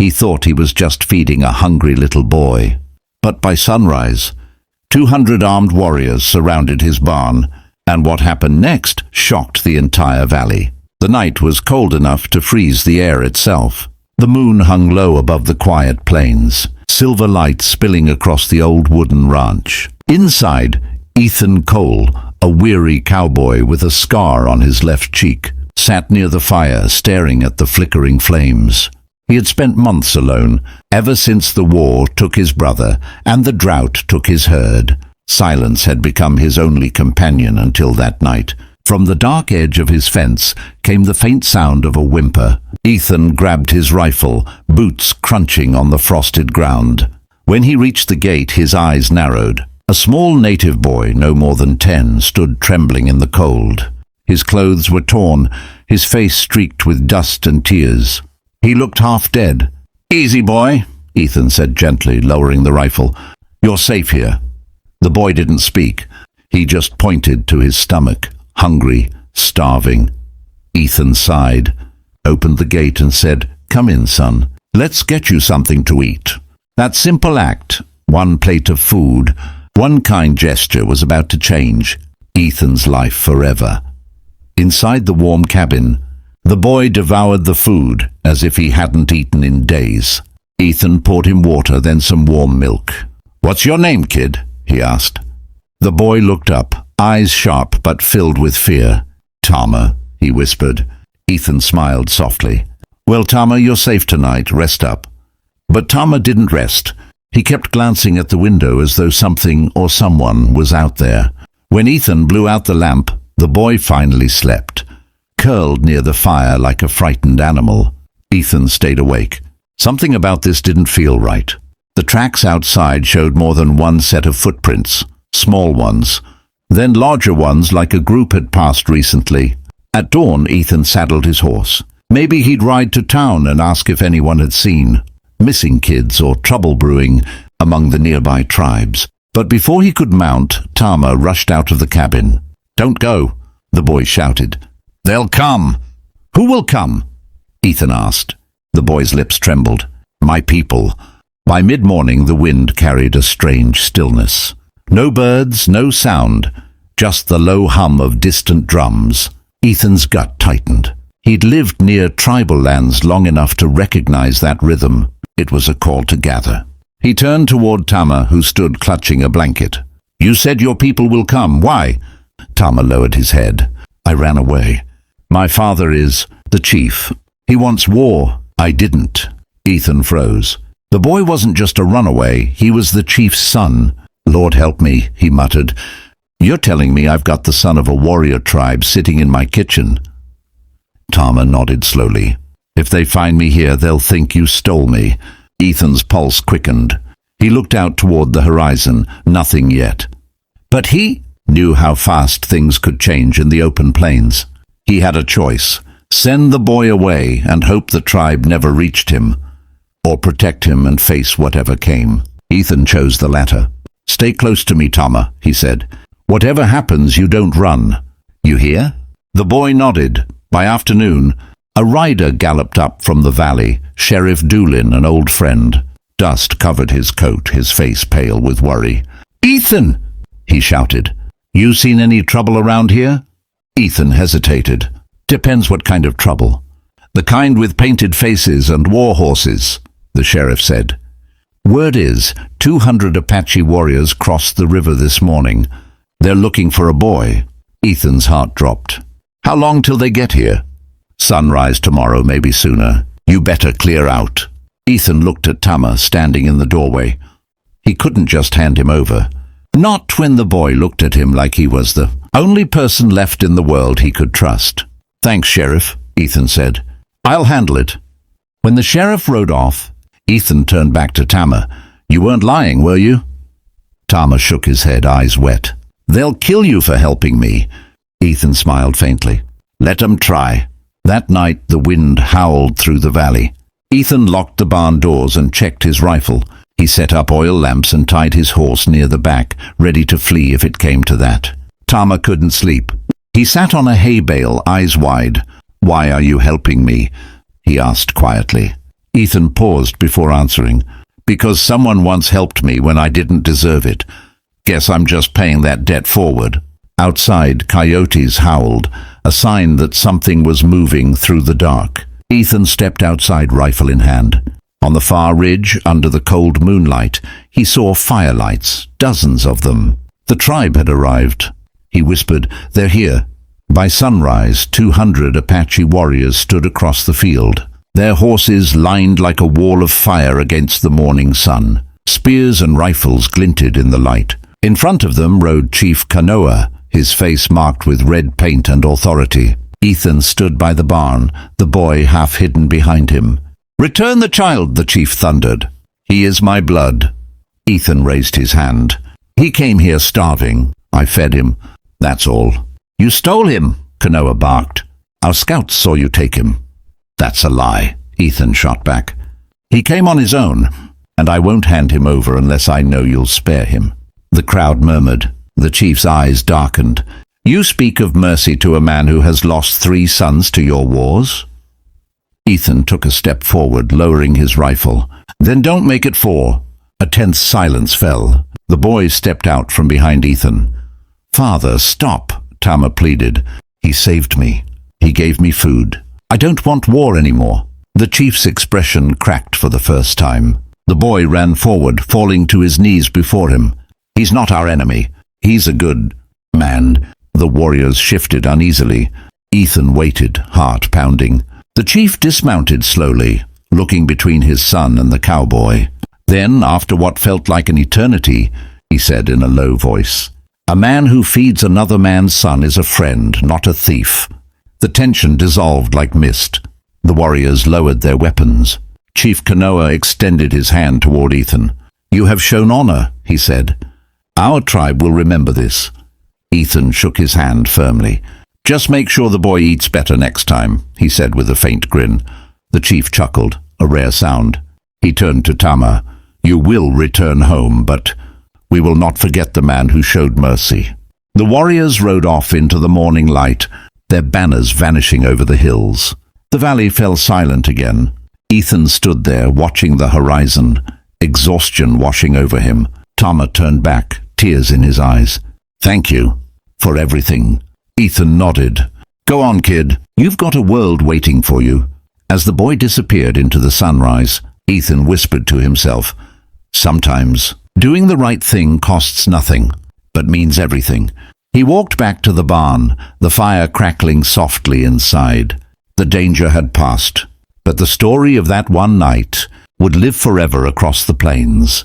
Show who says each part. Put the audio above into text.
Speaker 1: He thought he was just feeding a hungry little boy. But by sunrise, 200 armed warriors surrounded his barn, and what happened next shocked the entire valley. The night was cold enough to freeze the air itself. The moon hung low above the quiet plains, silver light spilling across the old wooden ranch. Inside, Ethan Cole, a weary cowboy with a scar on his left cheek, sat near the fire staring at the flickering flames. He had spent months alone, ever since the war took his brother and the drought took his herd. Silence had become his only companion until that night. From the dark edge of his fence came the faint sound of a whimper. Ethan grabbed his rifle, boots crunching on the frosted ground. When he reached the gate, his eyes narrowed. A small native boy, no more than 10, stood trembling in the cold. His clothes were torn, his face streaked with dust and tears. He looked half dead. "Easy, boy," Ethan said gently, lowering the rifle. "You're safe here." The boy didn't speak. He just pointed to his stomach, hungry, starving. Ethan sighed, opened the gate and said, "Come in, son. Let's get you something to eat." That simple act, one plate of food, one kind gesture, was about to change Ethan's life forever. Inside the warm cabin, the boy devoured the food as if he hadn't eaten in days. Ethan poured him water, then some warm milk. "What's your name, kid?" he asked. The boy looked up, eyes sharp but filled with fear. "Tama," he whispered. Ethan smiled softly. "Well, Tama, you're safe tonight. Rest up." But Tama didn't rest. He kept glancing at the window as though something or someone was out there. When Ethan blew out the lamp, the boy finally slept, curled near the fire like a frightened animal. Ethan stayed awake. Something about this didn't feel right. The tracks outside showed more than one set of footprints, small ones, then larger ones like a group had passed recently. At dawn, Ethan saddled his horse. Maybe he'd ride to town and ask if anyone had seen missing kids or trouble brewing among the nearby tribes. But before he could mount, Tama rushed out of the cabin. "Don't go," the boy shouted. "They'll come." "Who will come?" Ethan asked. The boy's lips trembled. "My people." By mid-morning, the wind carried a strange stillness. No birds, no sound, just the low hum of distant drums. Ethan's gut tightened. He'd lived near tribal lands long enough to recognize that rhythm. It was a call to gather. He turned toward Tama, who stood clutching a blanket. "You said your people will come. Why?" Tama lowered his head. "I ran away. My father is the chief. He wants war. I didn't." Ethan froze. The boy wasn't just a runaway. He was the chief's son. "Lord help me," he muttered. "You're telling me I've got the son of a warrior tribe sitting in my kitchen?" Tama nodded slowly. "If they find me here, they'll think you stole me." Ethan's pulse quickened. He looked out toward the horizon. Nothing yet. But he knew how fast things could change in the open plains. He had a choice: send the boy away and hope the tribe never reached him, or protect him and face whatever came. Ethan chose the latter. "Stay close to me, Tama," he said. "Whatever happens, you don't run. You hear?" The boy nodded. By afternoon, a rider galloped up from the valley, Sheriff Doolin, an old friend. Dust covered his coat, his face pale with worry. "Ethan!" he shouted. "You seen any trouble around here?" Ethan hesitated. "Depends what kind of trouble." "The kind with painted faces and war horses," the sheriff said. "Word is, 200 Apache warriors crossed the river this morning. They're looking for a boy." Ethan's heart dropped. "How long till they get here?" "Sunrise tomorrow, maybe sooner. You better clear out." Ethan looked at Tama standing in the doorway. He couldn't just hand him over. Not when the boy looked at him like he was the only person left in the world he could trust. "Thanks, Sheriff," Ethan said. "I'll handle it." When the sheriff rode off, Ethan turned back to Tama. "You weren't lying, were you?" Tama shook his head, eyes wet. "They'll kill you for helping me." Ethan smiled faintly. "Let 'em try." That night the wind howled through the valley. Ethan locked the barn doors and checked his rifle. He set up oil lamps and tied his horse near the back, ready to flee if it came to that. Tama couldn't sleep. He sat on a hay bale, eyes wide. "Why are you helping me?" he asked quietly. Ethan paused before answering. Because someone once helped me when I didn't deserve it. Guess I'm just paying that debt forward. Outside, coyotes howled, a sign that something was moving through the dark. Ethan stepped outside, rifle in hand. On the far ridge, under the cold moonlight, he saw firelights, dozens of them. The tribe had arrived. He whispered, "They're here." By sunrise, 200 Apache warriors stood across the field. Their horses lined like a wall of fire against the morning sun. Spears and rifles glinted in the light. In front of them rode Chief Kanoa, his face marked with red paint and authority. Ethan stood by the barn, the boy half hidden behind him. "Return the child," the chief thundered. "He is my blood." Ethan raised his hand. "He came here starving. I fed him. That's all." "You stole him," Kanoa barked. "Our scouts saw you take him." "That's a lie," Ethan shot back. "He came on his own, and I won't hand him over unless I know you'll spare him." The crowd murmured. The chief's eyes darkened. "You speak of mercy to a man who has lost 3 sons to your wars?" Ethan took a step forward, lowering his rifle. "Then don't make it 4. A tense silence fell. The boy stepped out from behind Ethan. "Father, stop," Tama pleaded. "He saved me. He gave me food. I don't want war anymore." The chief's expression cracked for the first time. The boy ran forward, falling to his knees before him. "He's not our enemy. He's a good man." The warriors shifted uneasily. Ethan waited, heart pounding. The chief dismounted slowly, looking between his son and the cowboy. Then, after what felt like an eternity, he said in a low voice, "A man who feeds another man's son is a friend, not a thief." The tension dissolved like mist. The warriors lowered their weapons. Chief Kanoa extended his hand toward Ethan. "You have shown honor," he said. "Our tribe will remember this." Ethan shook his hand firmly. "Just make sure the boy eats better next time," he said with a faint grin. The chief chuckled, a rare sound. He turned to Tama. "You will return home, but we will not forget the man who showed mercy." The warriors rode off into the morning light, their banners vanishing over the hills. The valley fell silent again. Ethan stood there, watching the horizon, exhaustion washing over him. Tama turned back, tears in his eyes. "Thank you for everything." Ethan nodded. "Go on, kid. You've got a world waiting for you." As the boy disappeared into the sunrise, Ethan whispered to himself, "Sometimes doing the right thing costs nothing, but means everything." He walked back to the barn, the fire crackling softly inside. The danger had passed, but the story of that one night would live forever across the plains.